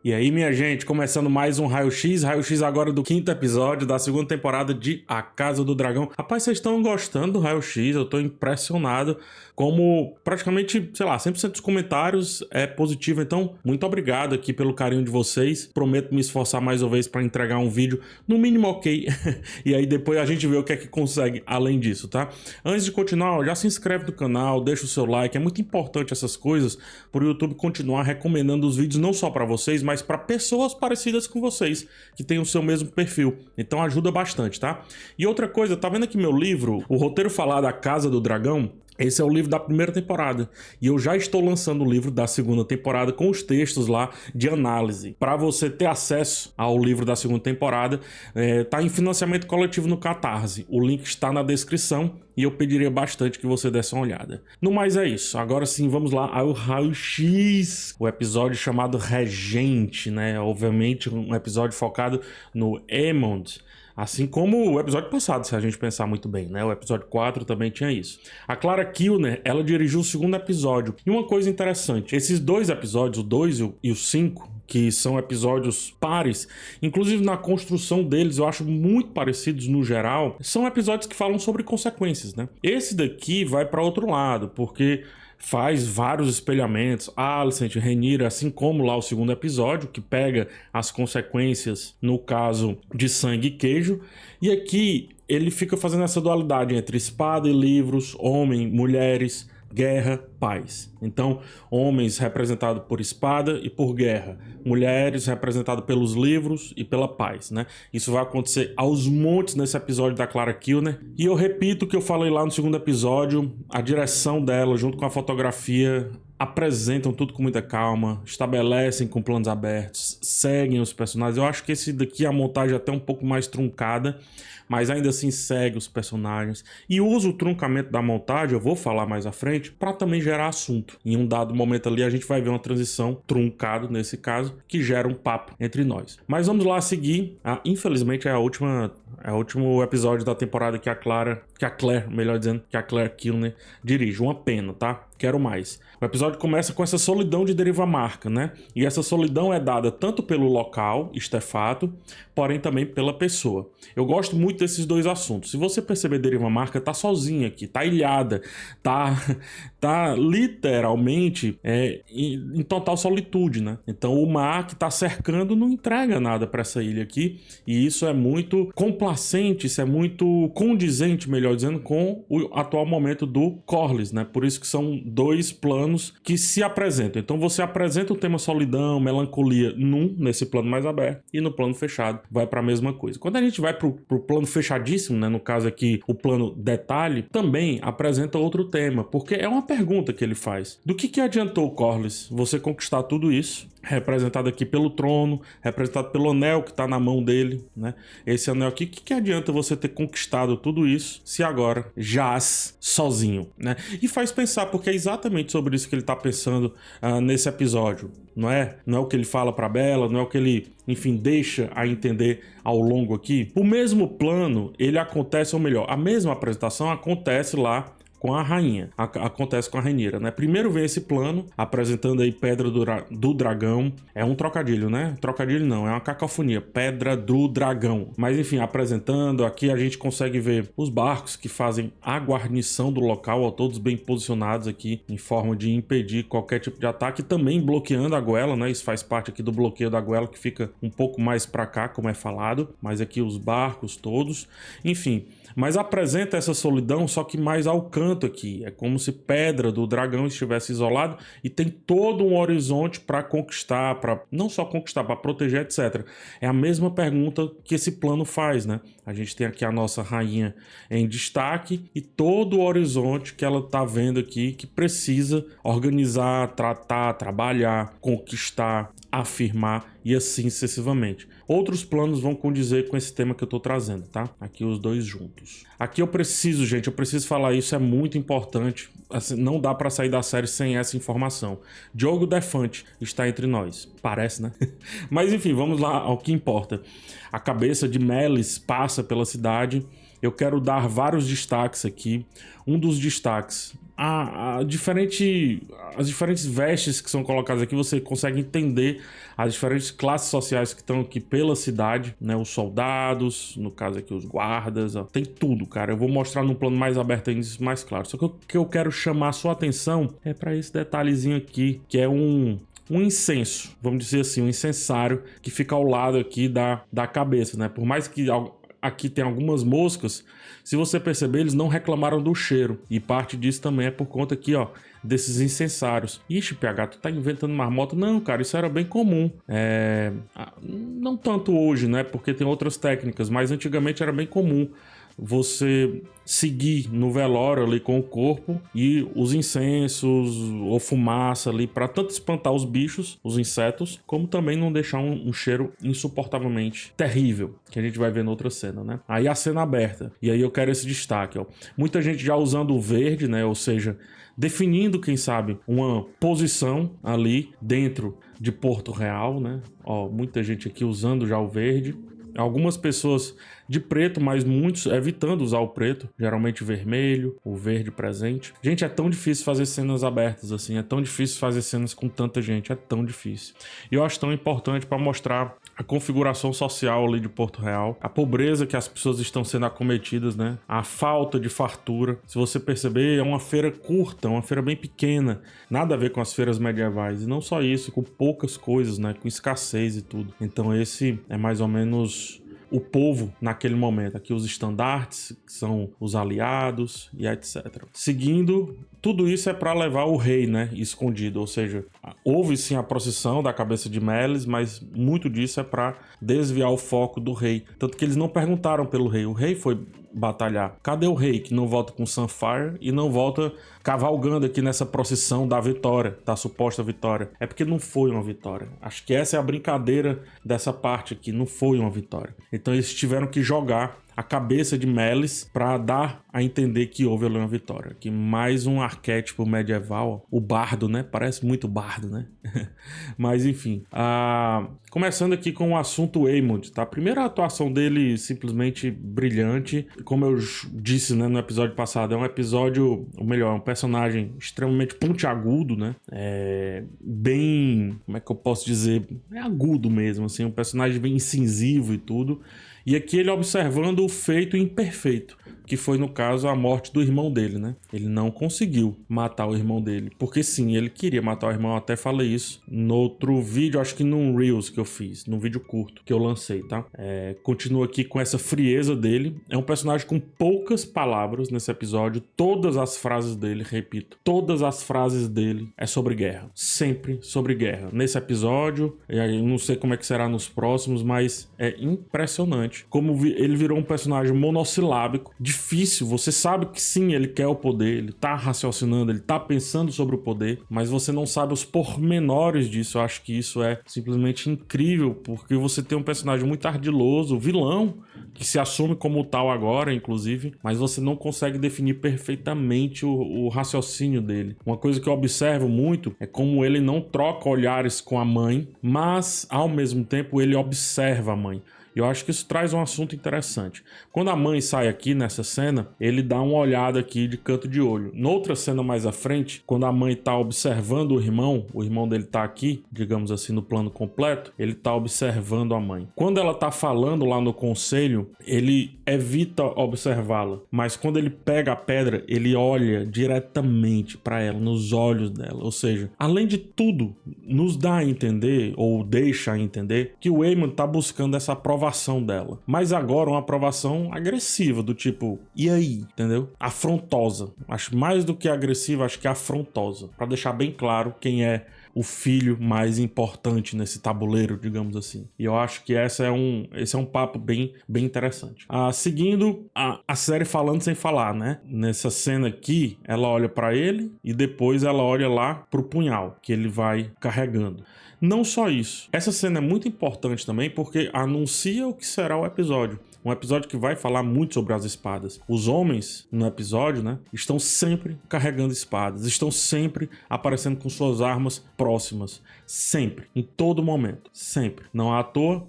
E aí, minha gente, começando mais um Raio-X agora do 5º episódio da 2ª temporada de A Casa do Dragão. Rapaz, vocês estão gostando do Raio-X? Eu tô impressionado como praticamente, sei lá, 100% dos comentários é positivo. Então, muito obrigado aqui pelo carinho de vocês. Prometo me esforçar mais uma vez para entregar um vídeo, no mínimo ok. E aí depois a gente vê o que é que consegue além disso, tá? Antes de continuar, já se inscreve no canal, deixa o seu like. É muito importante essas coisas para o YouTube continuar recomendando os vídeos não só para vocês, mas para pessoas parecidas com vocês, que têm o seu mesmo perfil. Então ajuda bastante, tá? E outra coisa, tá vendo aqui meu livro, O Roteiro Falado da Casa do Dragão? Esse é o livro da 1ª temporada. E eu já estou lançando o livro da 2ª temporada com os textos lá de análise. Para você ter acesso ao livro da 2ª temporada, tá em financiamento coletivo no Catarse. O link está na descrição e eu pediria bastante que você desse uma olhada. No mais é isso. Agora sim, vamos lá ao Raio-X. O episódio chamado Regente, né? Obviamente um episódio focado no Aemond. Assim como o episódio passado, se a gente pensar muito bem, né? O episódio 4 também tinha isso. A Clara Kilner, ela dirigiu o 2º episódio. E uma coisa interessante, esses dois episódios, o 2 e o 5, que são episódios pares, inclusive na construção deles eu acho muito parecidos no geral, são episódios que falam sobre consequências, né? Esse daqui vai para outro lado, porque faz vários espelhamentos, Alicent, Rhaenyra, assim como lá o 2º episódio, que pega as consequências no caso de sangue e queijo, e aqui ele fica fazendo essa dualidade entre espada e livros, homem, mulheres, guerra, paz. Então, homens representados por espada e por guerra, mulheres representadas pelos livros e pela paz, né? Isso vai acontecer aos montes nesse episódio da Clara Kilner. E eu repito o que eu falei lá no 2º episódio, a direção dela junto com a fotografia apresentam tudo com muita calma, estabelecem com planos abertos, seguem os personagens. Eu acho que esse daqui a montagem é até um pouco mais truncada, mas ainda assim segue os personagens e usa o truncamento da montagem, eu vou falar mais à frente, para também gerar assunto. Em um dado momento ali a gente vai ver uma transição truncada nesse caso, que gera um papo entre nós. Mas vamos lá seguir. Infelizmente é o último episódio da temporada que a Claire Kilner dirige. Uma pena, tá? Quero mais. O episódio começa com essa solidão de Deriva Marca, né? E essa solidão é dada tanto pelo local, Stefato, porém também pela pessoa. Eu gosto muito desses dois assuntos. Se você perceber, Deriva Marca tá sozinha aqui, tá ilhada, tá literalmente em total solitude, né? Então o mar que tá cercando não entrega nada para essa ilha aqui, e isso é muito complacente, isso é muito condizente, melhor dizendo, com o atual momento do Corlys, né? Por isso que são dois planos que se apresentam. Então você apresenta o tema solidão, melancolia nesse plano mais aberto, e no plano fechado vai para a mesma coisa. Quando a gente vai pro plano fechadíssimo, né, no caso aqui o plano detalhe, também apresenta outro tema, porque é uma pergunta que ele faz. Do que adiantou, Corlys, você conquistar tudo isso, representado aqui pelo trono, representado pelo anel que tá na mão dele, né? Esse anel aqui, que adianta você ter conquistado tudo isso se agora jaz sozinho, né? E faz pensar, porque é exatamente sobre isso que ele tá pensando nesse episódio, não é? Não é o que ele fala pra Bella, não é o que ele, enfim, deixa a entender ao longo aqui. O mesmo plano, ele acontece, ou melhor, a mesma apresentação acontece lá com a rainha, acontece com a Rhaenyra, né? Primeiro vem esse plano, apresentando aí Pedra do Dragão, é um trocadilho, né? Trocadilho não, é uma cacofonia, Pedra do Dragão. Mas enfim, apresentando, aqui a gente consegue ver os barcos que fazem a guarnição do local, ó, todos bem posicionados aqui, em forma de impedir qualquer tipo de ataque, também bloqueando a goela, né? Isso faz parte aqui do bloqueio da goela, que fica um pouco mais pra cá, como é falado, mas aqui os barcos todos, enfim. Mas apresenta essa solidão, só que mais ao canto aqui. É como se Pedra do Dragão estivesse isolado e tem todo um horizonte para conquistar, para não só conquistar, para proteger, etc. É a mesma pergunta que esse plano faz, né? A gente tem aqui a nossa rainha em destaque e todo o horizonte que ela tá vendo aqui, que precisa organizar, tratar, trabalhar, conquistar, afirmar e assim sucessivamente. Outros planos vão condizer com esse tema que eu tô trazendo, tá? Aqui os dois juntos. Aqui eu preciso falar isso, é muito importante. Assim, não dá pra sair da série sem essa informação. Diogo Defante está entre nós. Parece, né? Mas enfim, vamos lá ao que importa. A cabeça de Meleys passa pela cidade eu quero dar vários destaques aqui. Um dos destaques, as diferentes vestes que são colocadas aqui, você consegue entender as diferentes classes sociais que estão aqui pela cidade, né? Os soldados, no caso aqui os guardas, ó, tem tudo, cara. Eu vou mostrar num plano mais aberto ainda, mais claro. Só que o que eu quero chamar a sua atenção é para esse detalhezinho aqui, que é um incenso, vamos dizer assim, um incensário que fica ao lado aqui da cabeça, né? Por mais que aqui tem algumas moscas, se você perceber, eles não reclamaram do cheiro. E parte disso também é por conta aqui, ó, desses incensários. Ixi, PH, tu tá inventando marmota? Não, cara, isso era bem comum. Não tanto hoje, né? Porque tem outras técnicas, mas antigamente era bem comum você seguir no velório ali com o corpo e os incensos ou fumaça ali para tanto espantar os bichos, os insetos, como também não deixar um cheiro insuportavelmente terrível, que a gente vai ver na outra cena, né? Aí a cena aberta, e aí eu quero esse destaque, ó. Muita gente já usando o verde, né? Ou seja, definindo, quem sabe, uma posição ali dentro de Porto Real, né? Ó, muita gente aqui usando já o verde. Algumas pessoas de preto, mas muitos evitando usar o preto, geralmente vermelho, o verde presente. Gente, é tão difícil fazer cenas abertas assim, é tão difícil fazer cenas com tanta gente, é tão difícil. E eu acho tão importante para mostrar a configuração social ali de Porto Real, a pobreza que as pessoas estão sendo acometidas, né? A falta de fartura. Se você perceber, é uma feira curta, uma feira bem pequena, nada a ver com as feiras medievais. E não só isso, com poucas coisas, né? Com escassez e tudo. Então esse é mais ou menos o povo naquele momento. Aqui os estandartes, que são os aliados e etc. Seguindo, tudo isso é para levar o rei, né, escondido. Ou seja, houve sim a procissão da cabeça de Melis, mas muito disso é para desviar o foco do rei. Tanto que eles não perguntaram pelo rei. O rei foi batalhar. Cadê o rei que não volta com Sunfire e não volta cavalgando aqui nessa procissão da vitória, da suposta vitória? É porque não foi uma vitória. Acho que essa é a brincadeira dessa parte aqui, não foi uma vitória. Então eles tiveram que jogar a cabeça de Melis para dar a entender que houve ali uma vitória. Que mais um arquétipo medieval, o bardo, né? Parece muito bardo, né? Mas enfim, começando aqui com o assunto Aemond, tá? A primeira atuação dele simplesmente brilhante. Como eu disse, né, no episódio passado, é um episódio, ou melhor, é um personagem extremamente pontiagudo, né? Bem, como é que eu posso dizer? É agudo mesmo, assim, um personagem bem incisivo e tudo. E aqui ele observando o feito imperfeito, que foi, no caso, a morte do irmão dele, né? Ele não conseguiu matar o irmão dele, porque sim, ele queria matar o irmão, eu até falei isso no outro vídeo, acho que num Reels que eu fiz, num vídeo curto que eu lancei, tá? Continua aqui com essa frieza dele, é um personagem com poucas palavras nesse episódio, todas as frases dele, repito, todas as frases dele é sobre guerra, sempre sobre guerra. Nesse episódio, eu não sei como é que será nos próximos, mas é impressionante como ele virou um personagem monossilábico, difícil, você sabe que sim, ele quer o poder, ele tá raciocinando, ele tá pensando sobre o poder, mas você não sabe os pormenores disso. Eu acho que isso é simplesmente incrível, porque você tem um personagem muito ardiloso, vilão, que se assume como tal agora, inclusive, mas você não consegue definir perfeitamente o raciocínio dele. Uma coisa que eu observo muito é como ele não troca olhares com a mãe, mas ao mesmo tempo ele observa a mãe. Eu acho que isso traz um assunto interessante. Quando a mãe sai aqui nessa cena, ele dá uma olhada aqui de canto de olho. Noutra cena mais à frente, quando a mãe tá observando o irmão dele tá aqui, digamos assim, no plano completo, ele tá observando a mãe. Quando ela tá falando lá no conselho, ele evita observá-la, mas quando ele pega a pedra, ele olha diretamente para ela, nos olhos dela. Ou seja, além de tudo, nos dá a entender, ou deixa a entender, que o Aemond tá buscando essa aprovação dela. Mas agora uma aprovação agressiva, do tipo, e aí? Entendeu? Afrontosa. Acho mais do que agressiva, acho que afrontosa. Pra deixar bem claro quem é o filho mais importante nesse tabuleiro, digamos assim. E eu acho que esse é um papo bem interessante. Seguindo a série falando sem falar, né? Nessa cena aqui, ela olha pra ele e depois ela olha lá pro punhal que ele vai carregando. Não só isso. Essa cena é muito importante também porque anuncia o que será o episódio. Um episódio que vai falar muito sobre as espadas. Os homens, no episódio, né, estão sempre carregando espadas, estão sempre aparecendo com suas armas próximas. Sempre, em todo momento, sempre. Não à toa,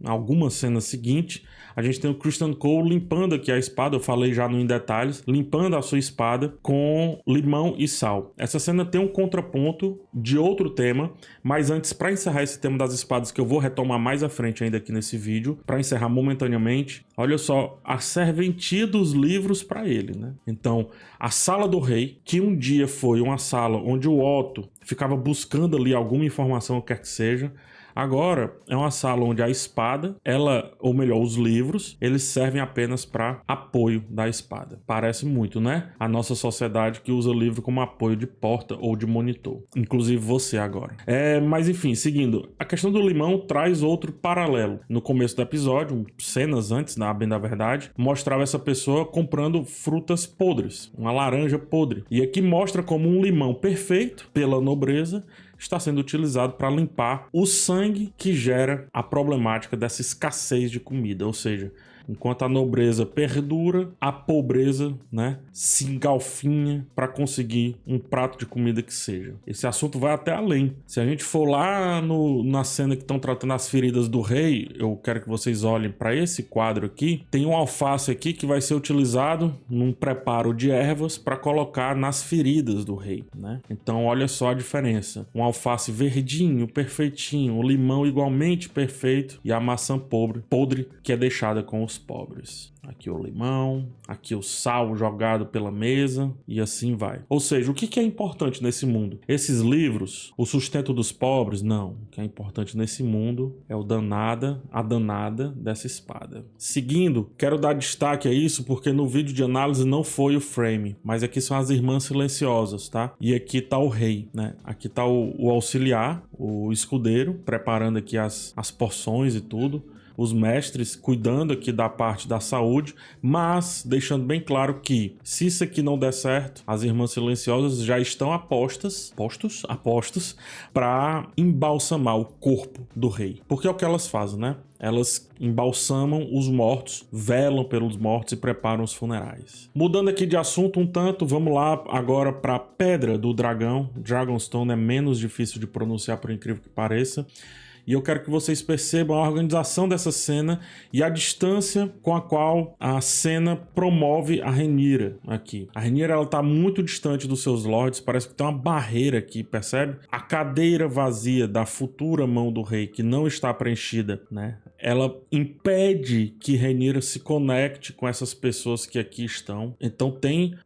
algumas cenas seguintes, a gente tem o Criston Cole limpando aqui a espada, eu falei já no Em Detalhes, limpando a sua espada com limão e sal. Essa cena tem um contraponto de outro tema, mas antes, para encerrar esse tema das espadas, que eu vou retomar mais à frente ainda aqui nesse vídeo, para encerrar momentaneamente, olha só a serventia dos livros para ele, né? Então, a Sala do Rei, que um dia foi uma sala onde o Otto ficava buscando ali alguma informação, o que quer que seja, agora é uma sala onde a espada, ou melhor, os livros, eles servem apenas para apoio da espada. Parece muito, né? A nossa sociedade que usa o livro como apoio de porta ou de monitor. Inclusive você agora. Mas enfim, seguindo. A questão do limão traz outro paralelo. No começo do episódio, cenas antes, bem da verdade, mostrava essa pessoa comprando frutas podres. Uma laranja podre. E aqui mostra como um limão perfeito, pela nobreza, está sendo utilizado para limpar o sangue que gera a problemática dessa escassez de comida, ou seja, enquanto a nobreza perdura, a pobreza, né, se engalfinha para conseguir um prato de comida que seja. Esse assunto vai até além. Se a gente for lá na cena que estão tratando as feridas do rei, eu quero que vocês olhem para esse quadro aqui. Tem um alface aqui que vai ser utilizado num preparo de ervas para colocar nas feridas do rei, né? Então olha só a diferença. Um alface verdinho, perfeitinho, o limão igualmente perfeito e a maçã podre que é deixada com os pobres. Aqui o limão, aqui o sal jogado pela mesa e assim vai. Ou seja, o que é importante nesse mundo? Esses livros, o sustento dos pobres? Não. O que é importante nesse mundo é a danada dessa espada. Seguindo, quero dar destaque a isso porque no vídeo de análise não foi o frame, mas aqui são as irmãs silenciosas, tá? E aqui tá o rei, né? Aqui tá o auxiliar, o escudeiro, preparando aqui as porções e tudo. Os mestres cuidando aqui da parte da saúde, mas deixando bem claro que se isso aqui não der certo, as irmãs silenciosas já estão apostos para embalsamar o corpo do rei. Porque é o que elas fazem, né? Elas embalsamam os mortos, velam pelos mortos e preparam os funerais. Mudando aqui de assunto um tanto, vamos lá agora para a Pedra do Dragão. Dragonstone é menos difícil de pronunciar, por incrível que pareça. E eu quero que vocês percebam a organização dessa cena e a distância com a qual a cena promove a Rhaenyra aqui. A Rhaenyra, ela tá muito distante dos seus lords, parece que tem uma barreira aqui, percebe? A cadeira vazia da futura mão do rei, que não está preenchida, né? Ela impede que Rhaenyra se conecte com essas pessoas que aqui estão. Então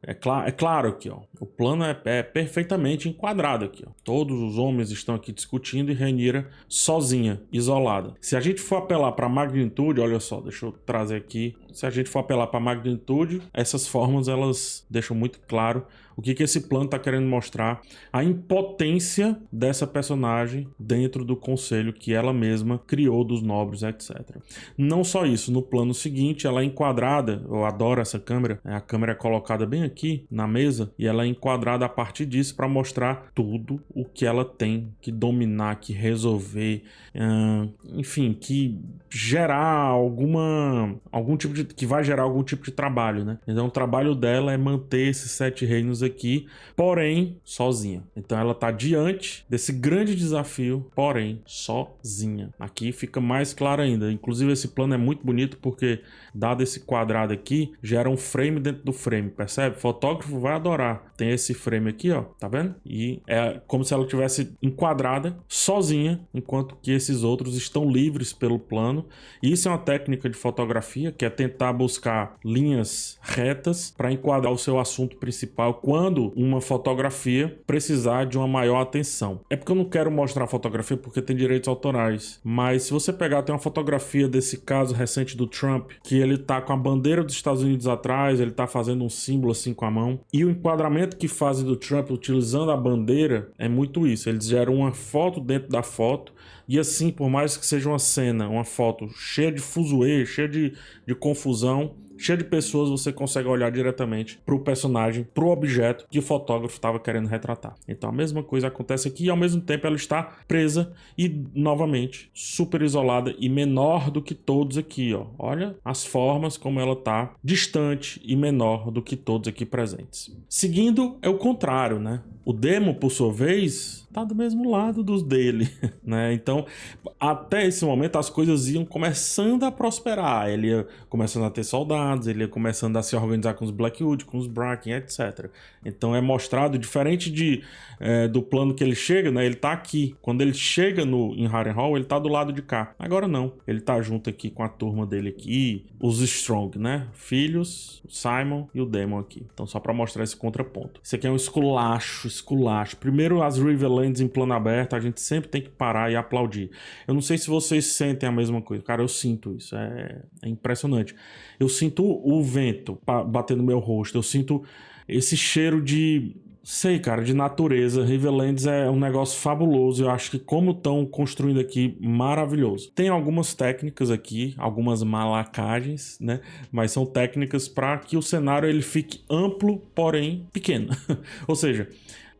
é claro aqui, ó. O plano é perfeitamente enquadrado aqui, ó. Todos os homens estão aqui discutindo e Rhaenyra sozinha, isolada. Se a gente for apelar para magnitude, olha só, deixa eu trazer aqui. Se a gente for apelar para magnitude, essas formas elas deixam muito claro o que esse plano está querendo mostrar, a impotência dessa personagem dentro do conselho que ela mesma criou dos nobres, etc. Não só isso, no plano seguinte ela é enquadrada, eu adoro essa câmera, a câmera é colocada bem aqui na mesa e ela é enquadrada a partir disso para mostrar tudo o que ela tem que dominar, que resolver, enfim, que gerar que vai gerar algum tipo de trabalho, né? Então o trabalho dela é manter esses 7 reinos aqui, porém sozinha. Então ela tá diante desse grande desafio, porém sozinha. Aqui fica mais claro ainda. Inclusive esse plano é muito bonito porque, dado esse quadrado aqui, gera um frame dentro do frame, percebe? O fotógrafo vai adorar. Tem esse frame aqui, ó, tá vendo? E é como se ela tivesse enquadrada sozinha, enquanto que esses outros estão livres pelo plano. E isso é uma técnica de fotografia, que é tentar buscar linhas retas para enquadrar o seu assunto principal quando uma fotografia precisar de uma maior atenção. É porque eu não quero mostrar a fotografia porque tem direitos autorais, mas se você pegar, tem uma fotografia desse caso recente do Trump, que ele tá com a bandeira dos Estados Unidos atrás, ele tá fazendo um símbolo assim com a mão, e o enquadramento que fazem do Trump utilizando a bandeira é muito isso, eles geram uma foto dentro da foto, e assim, por mais que seja uma cena, uma foto cheia de fuzuê, cheia de confusão, cheia de pessoas, você consegue olhar diretamente pro personagem, pro objeto que o fotógrafo estava querendo retratar. Então a mesma coisa acontece aqui e ao mesmo tempo ela está presa e novamente super isolada e menor do que todos aqui, ó. Olha as formas como ela tá distante e menor do que todos aqui presentes. Seguindo é o contrário, né? O Demo, por sua vez, tá do mesmo lado dos dele, né? Então, até esse momento as coisas iam começando a prosperar, ele ia começando a ter soldados, ele ia começando a se organizar com os Blackwood, com os Bracken, etc. Então é mostrado, diferente do plano que ele chega, né? Ele tá aqui. Quando ele chega em Harrenhal, ele tá do lado de cá. Agora não. Ele tá junto aqui com a turma dele aqui, os Strong, né? Filhos, o Simon e o Daemon aqui. Então só pra mostrar esse contraponto. Isso aqui é um esculacho. Primeiro as Riverlands em plano aberto, a gente sempre tem que parar e aplaudir. Eu não sei se vocês sentem a mesma coisa. Cara, eu sinto isso. É impressionante. Eu sinto o vento bater no meu rosto. Eu sinto esse cheiro de... Sei, cara, de natureza. Riverlands é um negócio fabuloso. Eu acho que como estão construindo aqui, maravilhoso. Tem algumas técnicas aqui, algumas malacagens, né? Mas são técnicas para que o cenário ele fique amplo, porém pequeno. Ou seja,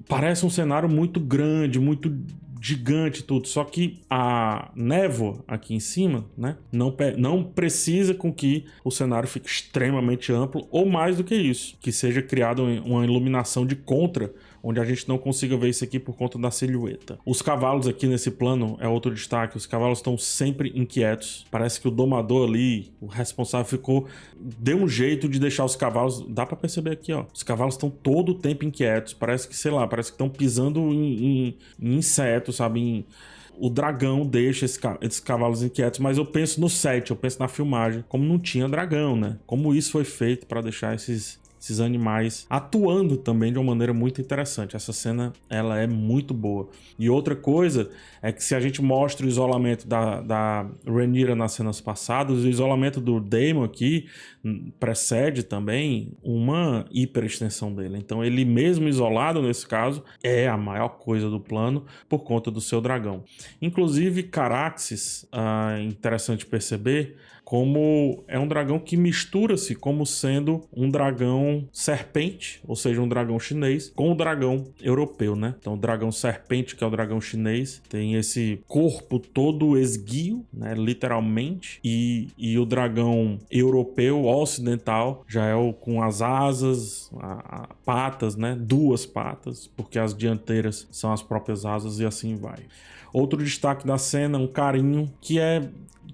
parece um cenário muito grande, muito gigante tudo, só que a névoa aqui em cima, né, não precisa com que o cenário fique extremamente amplo ou mais do que isso, que seja criada uma iluminação de contra, onde a gente não consiga ver isso aqui por conta da silhueta. Os cavalos aqui nesse plano é outro destaque, os cavalos estão sempre inquietos, parece que o domador ali, o responsável deu um jeito de deixar os cavalos, dá pra perceber aqui, ó, os cavalos estão todo o tempo inquietos, parece que, sei lá, parece que estão pisando em insetos, sabe, o dragão deixa esses cavalos inquietos, mas eu penso no set, eu penso na filmagem, como não tinha dragão, né? Como isso foi feito para deixar esses animais atuando também de uma maneira muito interessante. Essa cena, ela é muito boa. E outra coisa é que se a gente mostra o isolamento da Rhaenyra nas cenas passadas, o isolamento do Daemon aqui precede também uma hiperextensão dele. Então ele mesmo isolado, nesse caso, é a maior coisa do plano por conta do seu dragão. Inclusive, Caraxes, interessante perceber, como é um dragão que mistura-se como sendo um dragão serpente, ou seja, um dragão chinês, com o dragão europeu, né? Então o dragão serpente, que é o dragão chinês, tem esse corpo todo esguio, né? Literalmente, e o dragão europeu, ocidental, já é o com as asas, patas, né? Duas patas, porque as dianteiras são as próprias asas e assim vai. Outro destaque da cena, um carinho, que é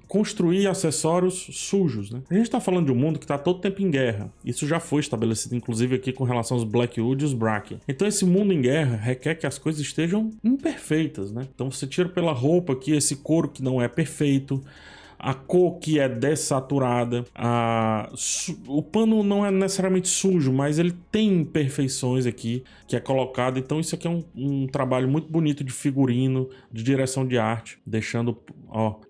construir acessórios sujos, né? A gente tá falando de um mundo que tá todo tempo em guerra. Isso já foi estabelecido, inclusive, aqui com relação aos Blackwood e os Bracken. Então esse mundo em guerra requer que as coisas estejam imperfeitas, né? Então você tira pela roupa aqui esse couro que não é perfeito, a cor que é dessaturada, o pano não é necessariamente sujo, mas ele tem imperfeições aqui que é colocado. Então isso aqui é um trabalho muito bonito de figurino, de direção de arte, deixando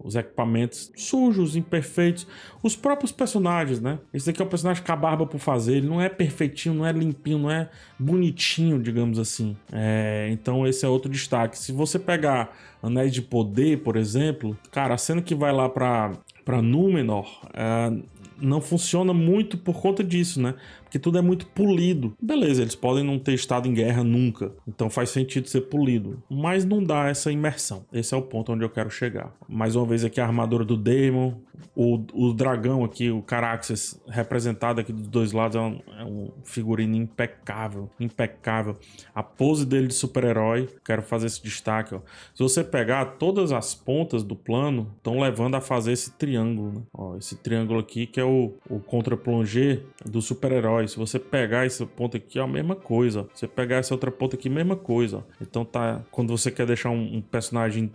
os equipamentos sujos, imperfeitos, os próprios personagens, né? Esse aqui é um personagem com a barba por fazer, ele não é perfeitinho, não é limpinho, não é bonitinho, digamos assim. Então esse é outro destaque. Se você pegar Anéis de Poder, por exemplo, cara, a cena que vai lá pra Númenor não funciona muito por conta disso, né? Porque tudo é muito polido. Beleza, eles podem não ter estado em guerra nunca, então faz sentido ser polido, mas não dá essa imersão. Esse é o ponto onde eu quero chegar. Mais uma vez aqui a armadura do Daemon, o dragão aqui, o Caraxes, representado aqui dos dois lados, é um figurino impecável, impecável. A pose dele de super-herói, quero fazer esse destaque, ó. Se você pegar, todas as pontas do plano estão levando a fazer esse triângulo, né? Ó, esse triângulo aqui que é o contra-plongé do super-herói. Se você pegar essa ponta aqui, é a mesma coisa. Se você pegar essa outra ponta aqui, mesma coisa. Então tá, quando você quer deixar um personagem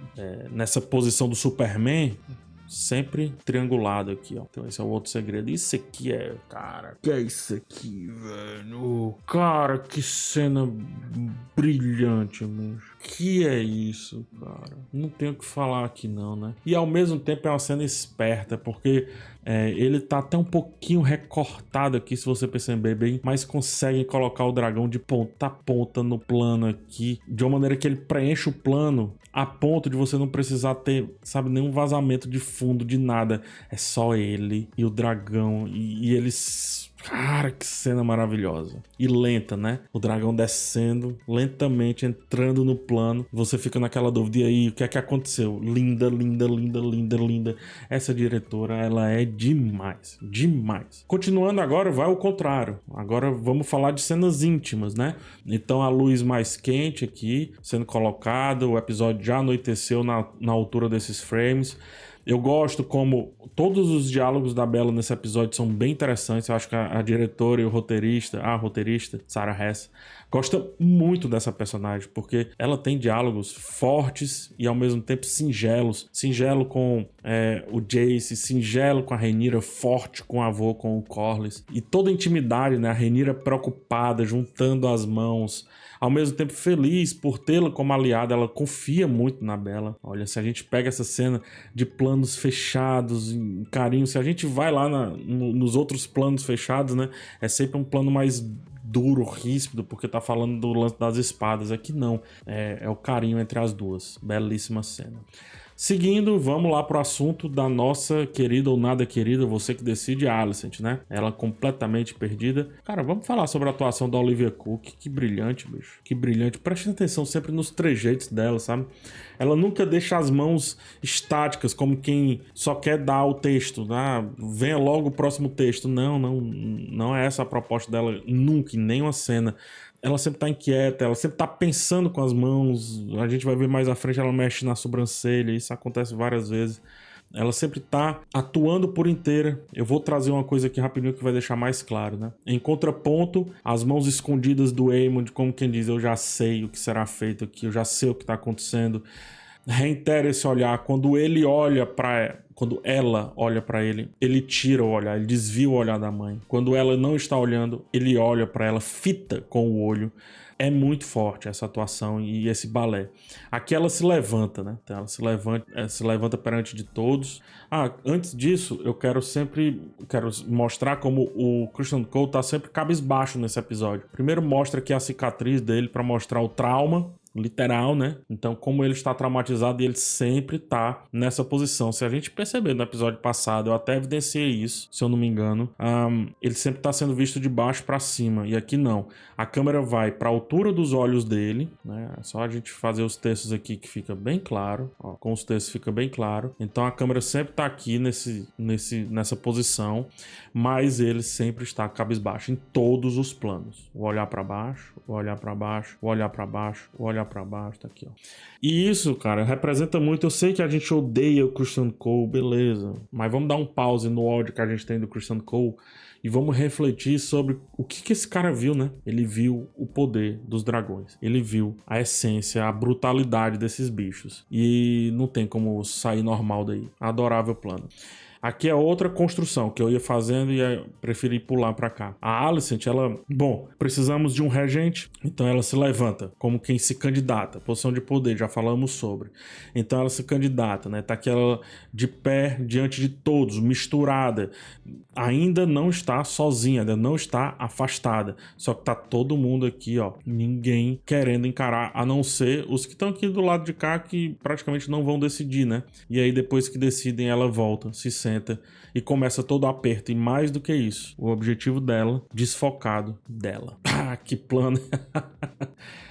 nessa posição do Superman, sempre triangulado aqui, ó. Então esse é o outro segredo. Isso aqui cara, que é isso aqui, velho? Cara, que cena brilhante, mano. Que é isso, cara? Não tenho o que falar aqui não, né? E ao mesmo tempo é uma cena esperta, porque ele tá até um pouquinho recortado aqui, se você perceber bem, mas conseguem colocar o dragão de ponta a ponta no plano aqui, de uma maneira que ele preenche o plano a ponto de você não precisar ter, sabe, nenhum vazamento de fundo, de nada. É só ele e o dragão, e eles... Cara, que cena maravilhosa. E lenta, né? O dragão descendo, lentamente entrando no plano. Você fica naquela dúvida, e aí, o que é que aconteceu? Linda, linda, linda, linda, linda. Essa diretora, ela é demais, demais. Continuando agora, vai ao contrário. Agora vamos falar de cenas íntimas, né? Então a luz mais quente aqui, sendo colocada, o episódio já anoiteceu na altura desses frames. Eu gosto como todos os diálogos da Bella nesse episódio são bem interessantes. Eu acho que a diretora e o roteirista, a roteirista, Sarah Hess, gosta muito dessa personagem, porque ela tem diálogos fortes e ao mesmo tempo singelos. Singelo com o Jace, singelo com a Rhaenyra, forte com o avô, com o Corlys. E toda a intimidade, né? A Rhaenyra preocupada, juntando as mãos, ao mesmo tempo feliz por tê-la como aliada. Ela confia muito na Bella. Olha, se a gente pega essa cena de planos fechados, em carinho, se a gente vai lá nos outros planos fechados, né, é sempre um plano mais duro, ríspido, porque tá falando do lance das espadas. Aqui não, é o carinho entre as duas. Belíssima cena. Seguindo, vamos lá pro assunto da nossa querida ou nada querida, você que decide, a Alicent, né? Ela completamente perdida. Cara, vamos falar sobre a atuação da Olivia Cook. Que brilhante, bicho. Que brilhante. Preste atenção sempre nos trejeitos dela, sabe? Ela nunca deixa as mãos estáticas, como quem só quer dar o texto, né? Venha logo o próximo texto. Não é essa a proposta dela, nunca, em nenhuma cena. Ela sempre tá inquieta, ela sempre tá pensando com as mãos. A gente vai ver mais à frente, ela mexe na sobrancelha, isso acontece várias vezes. Ela sempre tá atuando por inteira. Eu vou trazer uma coisa aqui rapidinho que vai deixar mais claro, né? Em contraponto, as mãos escondidas do Aemond, como quem diz, eu já sei o que será feito aqui, eu já sei o que tá acontecendo. Reitera esse olhar. Quando ela olha pra ele, ele tira o olhar, ele desvia o olhar da mãe. Quando ela não está olhando, ele olha pra ela, fita com o olho. É muito forte essa atuação e esse balé. Aqui ela se levanta, né? Então ela se levanta perante de todos. Antes disso, eu quero mostrar como o Criston Cole tá sempre cabisbaixo nesse episódio. Primeiro mostra aqui a cicatriz dele para mostrar o trauma, literal, né? Então, como ele está traumatizado, ele sempre tá nessa posição. Se a gente perceber no episódio passado, eu até evidenciei isso, se eu não me engano, ele sempre tá sendo visto de baixo para cima, e aqui não. A câmera vai para a altura dos olhos dele, né? É só a gente fazer os textos aqui que fica bem claro, ó, com os textos fica bem claro. Então a câmera sempre tá aqui nessa posição, mas ele sempre está cabisbaixo em todos os planos. O olhar para baixo, o olhar para baixo, o olhar para baixo, o olhar pra baixo, tá aqui, ó. E isso, cara, representa muito. Eu sei que a gente odeia o Criston Cole, beleza, mas vamos dar um pause no ódio que a gente tem do Criston Cole e vamos refletir sobre o que esse cara viu, né? Ele viu o poder dos dragões, ele viu a essência, a brutalidade desses bichos, e não tem como sair normal daí. Adorável plano. Aqui é outra construção que eu ia fazendo e eu preferi pular pra cá. A Alicent, precisamos de um regente, então ela se levanta como quem se candidata, posição de poder, já falamos sobre. Então ela se candidata, né? Tá aqui ela de pé diante de todos, misturada. Ainda não está sozinha, ainda não está afastada. Só que tá todo mundo aqui, ó, ninguém querendo encarar, a não ser os que estão aqui do lado de cá, que praticamente não vão decidir, né? E aí depois que decidem, ela volta, se senta e começa todo o aperto. E mais do que isso, o objetivo dela, desfocado dela. Que plano.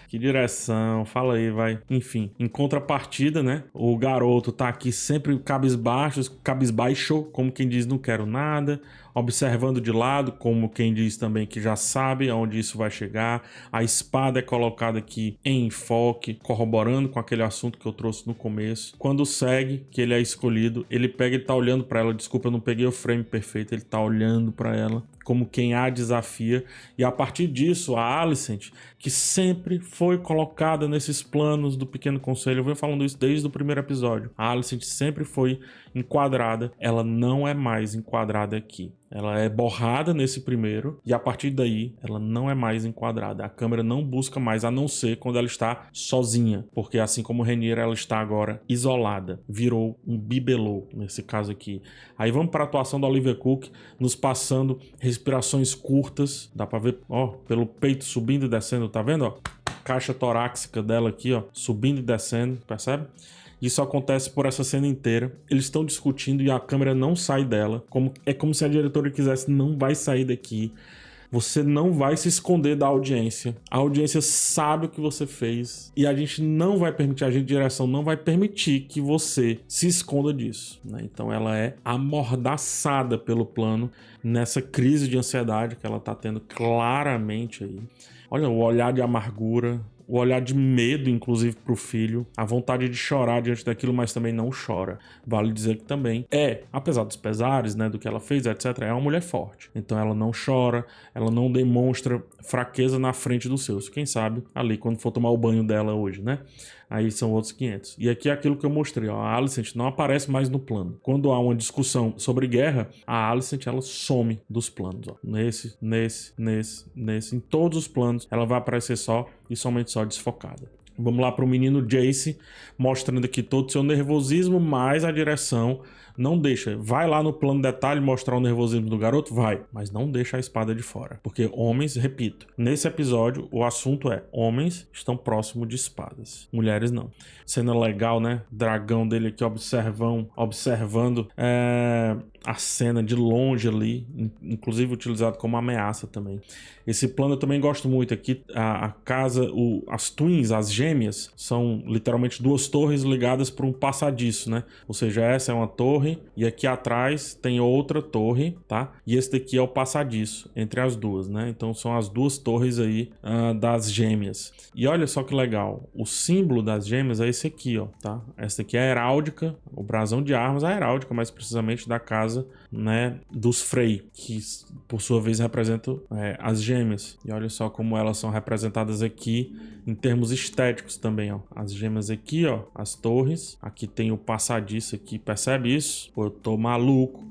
Que direção, fala aí, vai. Enfim, em contrapartida, né? O garoto tá aqui sempre cabisbaixo, como quem diz não quero nada, observando de lado, como quem diz também que já sabe aonde isso vai chegar. A espada é colocada aqui em enfoque, corroborando com aquele assunto que eu trouxe no começo. Quando segue, que ele é escolhido, ele tá olhando pra ela, desculpa, eu não peguei o frame perfeito, ele tá olhando pra ela como quem a desafia, e a partir disso, a Alicent, que sempre foi colocada nesses planos do Pequeno Conselho, eu venho falando isso desde o primeiro episódio, a Alicent sempre foi enquadrada, ela não é mais enquadrada aqui. Ela é borrada nesse primeiro e a partir daí ela não é mais enquadrada. A câmera não busca mais, a não ser quando ela está sozinha, porque assim como Rhaenyra, ela está agora isolada, virou um bibelô nesse caso aqui. Aí vamos para a atuação da Olivia Cook, nos passando respirações curtas, dá para ver, ó, pelo peito subindo e descendo, tá vendo, ó? Caixa torácica dela aqui, ó, subindo e descendo, percebe? Isso acontece por essa cena inteira. Eles estão discutindo e a câmera não sai dela. É como se a diretora quisesse, não vai sair daqui. Você não vai se esconder da audiência. A audiência sabe o que você fez e a gente não vai permitir, a gente de direção não vai permitir que você se esconda disso, né? Então ela é amordaçada pelo plano nessa crise de ansiedade que ela tá tendo claramente aí. Olha, o olhar de amargura, o olhar de medo, inclusive, pro filho, a vontade de chorar diante daquilo, mas também não chora. Vale dizer que também apesar dos pesares, né, do que ela fez, etc., é uma mulher forte. Então ela não chora, ela não demonstra fraqueza na frente dos seus. Quem sabe ali, quando for tomar o banho dela hoje, né? Aí são outros 500. E aqui é aquilo que eu mostrei, ó, a Alicent não aparece mais no plano. Quando há uma discussão sobre guerra, a Alicent, ela some dos planos, ó. Nesse, em todos os planos, ela vai aparecer só e somente só desfocada. Vamos lá para o menino Jace, mostrando aqui todo o seu nervosismo, mas a direção não deixa. Vai lá no plano detalhe mostrar o nervosismo do garoto? Vai, mas não deixa a espada de fora. Porque homens, repito, nesse episódio o assunto é homens estão próximos de espadas, mulheres não. Cena legal, né? Dragão dele aqui observando a cena de longe ali, inclusive utilizado como ameaça também. Esse plano eu também gosto muito. Aqui a casa, as twins, as gêmeas, são literalmente duas torres ligadas por um passadiço, né? Ou seja, essa é uma torre e aqui atrás tem outra torre, tá? E esse daqui é o passadiço entre as duas, né? Então são as duas torres aí das gêmeas. E olha só que legal, o símbolo das gêmeas é esse aqui, ó, tá? Essa aqui é a heráldica, o brasão de armas, a heráldica mais precisamente da casa, né, dos Frey, que por sua vez representam as gêmeas. E olha só como elas são representadas aqui em termos estéticos também, ó. As gêmeas aqui, ó, as torres. Aqui tem o passadiço aqui, percebe isso? Pô, eu tô maluco,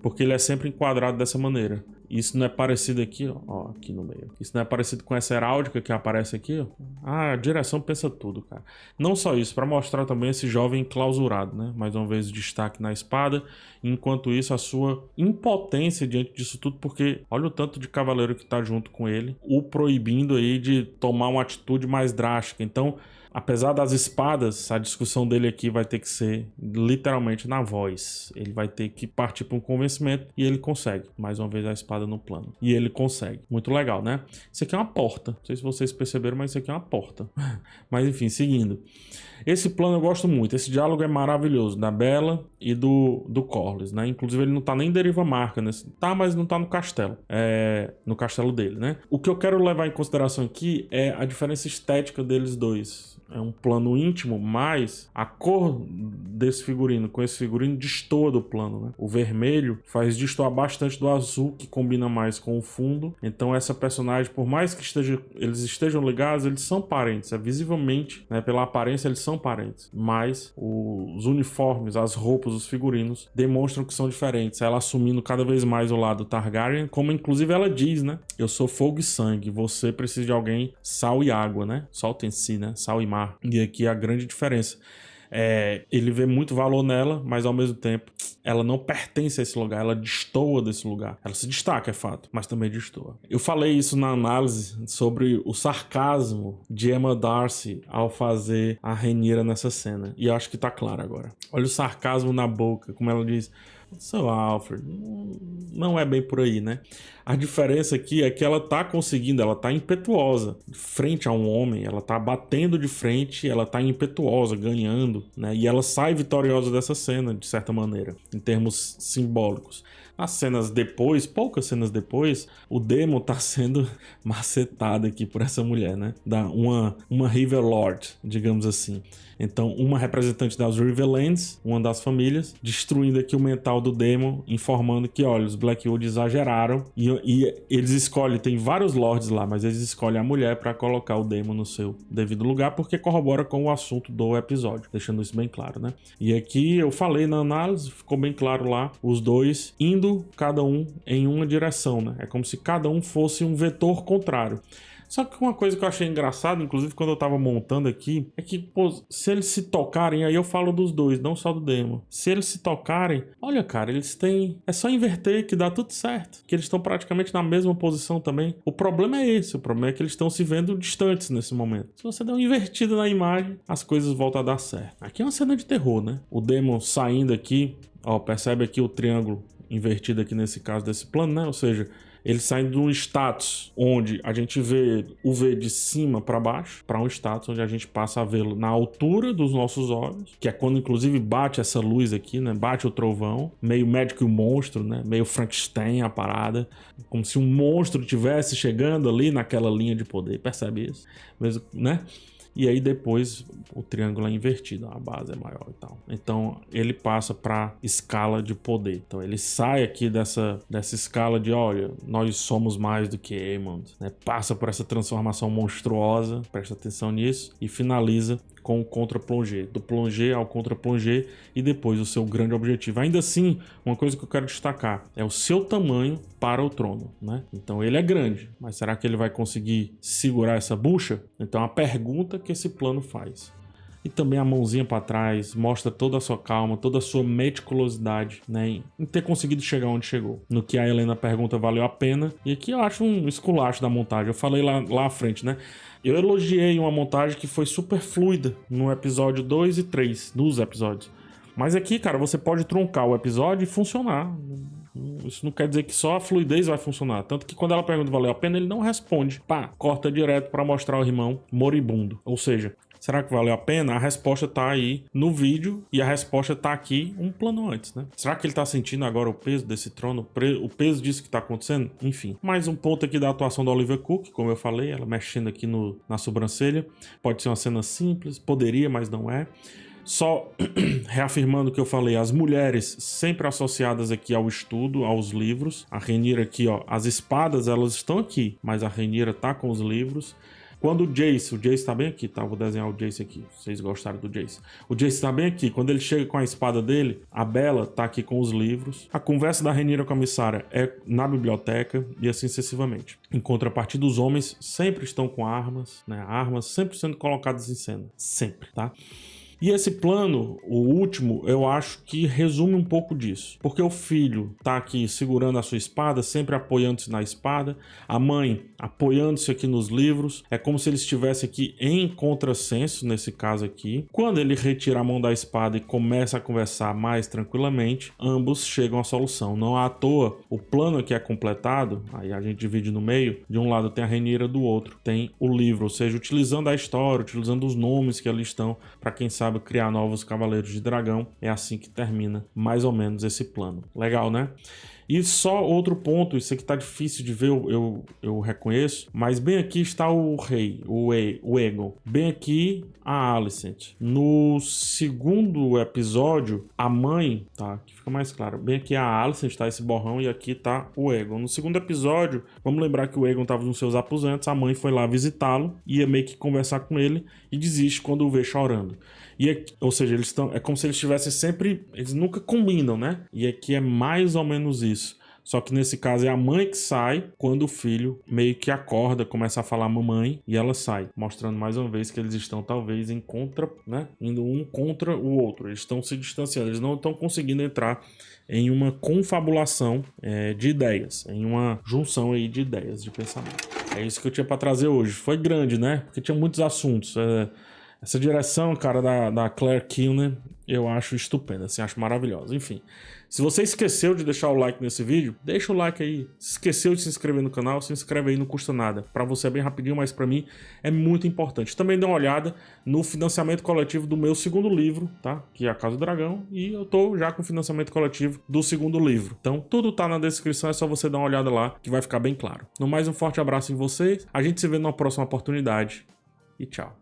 porque ele é sempre enquadrado dessa maneira. Isso não é parecido aqui, ó, aqui no meio. Isso não é parecido com essa heráldica que aparece aqui, ó. Ah, a direção pensa tudo, cara. Não só isso, para mostrar também esse jovem enclausurado, né? Mais uma vez o destaque na espada. Enquanto isso, a sua impotência diante disso tudo, porque olha o tanto de cavaleiro que tá junto com ele, o proibindo aí de tomar uma atitude mais drástica. Então, apesar das espadas, a discussão dele aqui vai ter que ser literalmente na voz. Ele vai ter que partir para um convencimento e ele consegue. Mais uma vez a espada no plano. E ele consegue. Muito legal, né? Isso aqui é uma porta. Não sei se vocês perceberam, mas isso aqui é uma porta. Mas enfim, seguindo. Esse plano eu gosto muito. Esse diálogo é maravilhoso. Da Bella e do Corlys, né? Inclusive ele não tá nem Deriva Marca. Tá, mas não tá no castelo. No castelo dele, né? O que eu quero levar em consideração aqui é a diferença estética deles dois. É um plano íntimo, mas a cor desse figurino com esse figurino destoa do plano, né? O vermelho faz destoar bastante do azul, que combina mais com o fundo. Então essa personagem, por mais que eles estejam ligados, eles são parentes. Visivelmente, né, pela aparência, eles são parentes. Mas os uniformes, as roupas, os figurinos demonstram que são diferentes. Ela assumindo cada vez mais o lado Targaryen, como inclusive ela diz, né? Eu sou fogo e sangue, você precisa de alguém sal e água, né? Sal tem si, né? Sal e mar. E aqui a grande diferença. Ele vê muito valor nela, mas ao mesmo tempo ela não pertence a esse lugar, ela destoa desse lugar. Ela se destaca, é fato, mas também destoa. Eu falei isso na análise sobre o sarcasmo de Emma Darcy ao fazer a Rhaenyra nessa cena, e eu acho que tá claro agora. Olha o sarcasmo na boca, como ela diz: Sir Alfred, não é bem por aí, né? A diferença aqui é que ela tá conseguindo, ela tá impetuosa frente a um homem, ela tá batendo de frente, ela tá impetuosa, ganhando, né? E ela sai vitoriosa dessa cena, de certa maneira, em termos simbólicos. As cenas depois, poucas cenas depois, o Daemon tá sendo macetado aqui por essa mulher, né? Uma River Lord, digamos assim. Então, uma representante das Riverlands, uma das famílias, destruindo aqui o mental do Daemon, informando que, olha, os Blackwood exageraram e eles escolhem, tem vários lords lá, mas eles escolhem a mulher para colocar o Daemon no seu devido lugar, porque corrobora com o assunto do episódio, deixando isso bem claro, né? E aqui eu falei na análise, ficou bem claro lá, os dois indo cada um em uma direção, né? É como se cada um fosse um vetor contrário. Só que uma coisa que eu achei engraçada, inclusive quando eu tava montando aqui, é que, pô, se eles se tocarem, aí eu falo dos dois, não só do Daemon. Se eles se tocarem, olha, cara, eles têm... É só inverter que dá tudo certo. Que eles estão praticamente na mesma posição também. O problema é esse, o problema é que eles estão se vendo distantes nesse momento. Se você der uma invertida na imagem, as coisas voltam a dar certo. Aqui é uma cena de terror, né? O Daemon saindo aqui, ó, percebe aqui o triângulo invertido aqui nesse caso desse plano, né? Ou seja, ele sai de um status onde a gente vê o V de cima para baixo, para um status onde a gente passa a vê-lo na altura dos nossos olhos, que é quando inclusive bate essa luz aqui, né? Bate o trovão, meio Médico e o Monstro, né? Meio Frankenstein a parada, como se um monstro estivesse chegando ali naquela linha de poder, percebe isso? Mesmo, né? E aí depois o triângulo é invertido, a base é maior e tal. Então ele passa para escala de poder. Então ele sai aqui dessa escala de, olha, nós somos mais do que Aemond, né? Passa por essa transformação monstruosa, presta atenção nisso, e finaliza com o contra-plongé, do plongé ao contra-plongé e depois o seu grande objetivo. Ainda assim, uma coisa que eu quero destacar é o seu tamanho para o trono, né? Então ele é grande, mas será que ele vai conseguir segurar essa bucha? Então a pergunta que esse plano faz. E também a mãozinha para trás mostra toda a sua calma, toda a sua meticulosidade, né, em ter conseguido chegar onde chegou. No que a Helena pergunta, valeu a pena? E aqui eu acho um esculacho da montagem. Eu falei lá à frente, né? Eu elogiei uma montagem que foi super fluida no episódio 2 e 3, nos episódios. Mas aqui, cara, você pode truncar o episódio e funcionar. Isso não quer dizer que só a fluidez vai funcionar. Tanto que quando ela pergunta valeu a pena, ele não responde. Pá, corta direto para mostrar o irmão moribundo. Ou seja, será que valeu a pena? A resposta tá aí no vídeo e a resposta tá aqui um plano antes, né? Será que ele tá sentindo agora o peso desse trono? O peso disso que tá acontecendo? Enfim. Mais um ponto aqui da atuação da Olivia Cooke, como eu falei, ela mexendo aqui na sobrancelha. Pode ser uma cena simples, poderia, mas não é. Só reafirmando o que eu falei, as mulheres sempre associadas aqui ao estudo, aos livros. A Rhaenyra aqui, ó, as espadas elas estão aqui, mas a Rhaenyra tá com os livros. Quando o Jace tá bem aqui, tá? Vou desenhar o Jace aqui, se vocês gostaram do Jace. O Jace tá bem aqui, quando ele chega com a espada dele, a Bella tá aqui com os livros. A conversa da Rhaenyra com a Missara é na biblioteca e assim sucessivamente. Em contrapartida, os homens sempre estão com armas, né? Armas sempre sendo colocadas em cena, sempre, tá? E esse plano, o último, eu acho que resume um pouco disso. Porque o filho tá aqui segurando a sua espada, sempre apoiando-se na espada. A mãe apoiando-se aqui nos livros. É como se ele estivesse aqui em contrassenso, nesse caso aqui. Quando ele retira a mão da espada e começa a conversar mais tranquilamente, ambos chegam à solução. Não à toa, o plano que é completado, aí a gente divide no meio. De um lado tem a Rhaenyra, do outro tem o livro. Ou seja, utilizando a história, utilizando os nomes que ali estão, para quem sabe criar novos Cavaleiros de Dragão. É assim que termina mais ou menos esse plano. Legal, né? E só outro ponto, isso aqui tá difícil de ver, eu reconheço, mas bem aqui está o rei, o Aegon. Bem aqui a Alicent. No segundo episódio, a mãe, tá? Aqui fica mais claro. Bem aqui a Alicent, tá? Esse borrão, e aqui tá o Aegon. No segundo episódio, vamos lembrar que o Aegon tava nos seus aposentos, a mãe foi lá visitá-lo, ia meio que conversar com ele e desiste quando o vê chorando. E, ou seja, eles estão, é como se eles estivessem sempre, eles nunca combinam, né? E aqui é mais ou menos isso. Só que nesse caso é a mãe que sai quando o filho meio que acorda, começa a falar mamãe e ela sai, mostrando mais uma vez que eles estão talvez em contra, né? Indo um contra o outro, eles estão se distanciando, eles não estão conseguindo entrar em uma confabulação de ideias, em uma junção aí de ideias, de pensamento. É isso que eu tinha para trazer hoje. Foi grande, né? Porque tinha muitos assuntos. Essa direção, cara, da Claire Kilner, eu acho estupenda, assim, acho maravilhosa. Enfim, se você esqueceu de deixar o like nesse vídeo, deixa o like aí. Se esqueceu de se inscrever no canal, se inscreve aí, não custa nada. Pra você é bem rapidinho, mas pra mim é muito importante. Também dê uma olhada no financiamento coletivo do meu segundo livro, tá? Que é A Casa do Dragão, e eu tô já com o financiamento coletivo do segundo livro. Então, tudo tá na descrição, é só você dar uma olhada lá, que vai ficar bem claro. No mais, um forte abraço em vocês. A gente se vê numa próxima oportunidade e tchau.